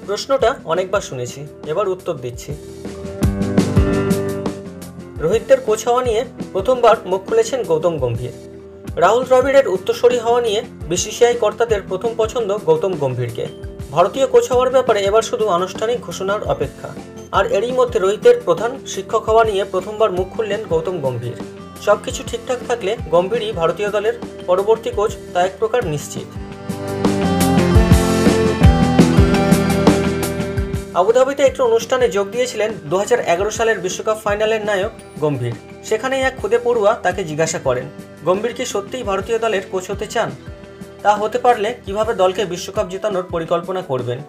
প্রশ্নটা অনেকবার শুনেছি, এবার উত্তর দিচ্ছি। রোহিতদের কোচ হওয়া নিয়ে প্রথমবার মুখ খুলেছেন গৌতম গম্ভীর। রাহুল দ্রাবিড়ের উত্তরসূরি হওয়া নিয়ে বিসিসিআই কর্তাদের প্রথম পছন্দ গৌতম গম্ভীরকে। ভারতীয় কোচ হওয়ার ব্যাপারে এবার শুধু আনুষ্ঠানিক ঘোষণার অপেক্ষা। আর এরই মধ্যে রোহিতের প্রধান শিক্ষক হওয়া নিয়ে প্রথমবার মুখ খুললেন গৌতম গম্ভীর। সবকিছু ঠিকঠাক থাকলে গম্ভীরই ভারতীয় দলের পরবর্তী কোচ তা এক প্রকার নিশ্চিত। আবুধাবিতে একটি অনুষ্ঠানে যোগ দিয়েছিলেন 2011 সালের বিশ্বকাপ ফাইনালের নায়ক গম্ভীর। সেখানেই এক খুদে পড়ুয়া তাকে জিজ্ঞাসা করেন, গম্ভীর কি সত্যিই ভারতীয় দলের কোচ হতে চান? তা হতে পারলে কিভাবে দলকে বিশ্বকাপ জেতানোর পরিকল্পনা করবেন?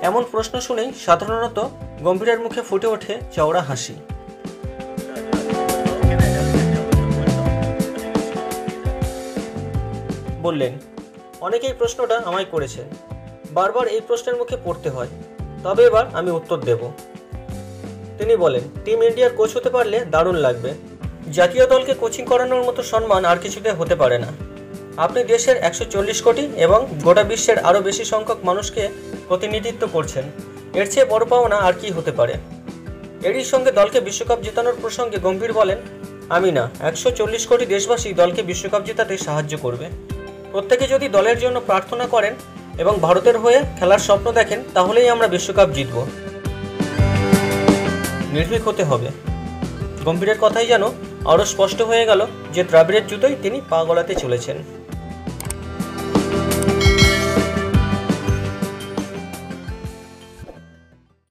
এমন প্রশ্ন শুনেই সাধারণত গম্ভীরের মুখে ফুটে ওঠে চওড়া হাসি। বললেন, অনেকেই প্রশ্নটা আমায় করেছেন, বারবার এই প্রশ্নের মুখে পড়তে হয়, তবে এবার আমি উত্তর দেব। তিনি বলেন, টিম ইন্ডিয়ার কোচ হতে পারলে দারুণ লাগবে। জাতীয় দলকে কোচিং করানোর মতো সম্মান আর কিছুতে হতে পারে না। আপনি দেশের 140 কোটি এবং গোটা বিশ্বের আরও বেশি সংখ্যক মানুষকে প্রতিনিধিত্ব করছেন। এর চেয়ে বড় পাওনা আর কি হতে পারে? এরই সঙ্গে দলকে বিশ্বকাপ জেতানোর প্রসঙ্গে গম্ভীর বলেন, আমি না, 140 কোটি দেশবাসী দলকে বিশ্বকাপ জেতাতে সাহায্য করবে। প্রত্যেকে যদি দলের জন্য প্রার্থনা করেন এবং ভারতের হয়ে খেলার স্বপ্ন দেখেন, তাহলেই আমরা বিশ্বকাপ জিতব। নির্ভীক হতে হবে। গম্ভীরের কথাই যেন আরও স্পষ্ট হয়ে গেল যে দ্রাবিড়ের জুতোই তিনি পা গলাতে চলেছেন।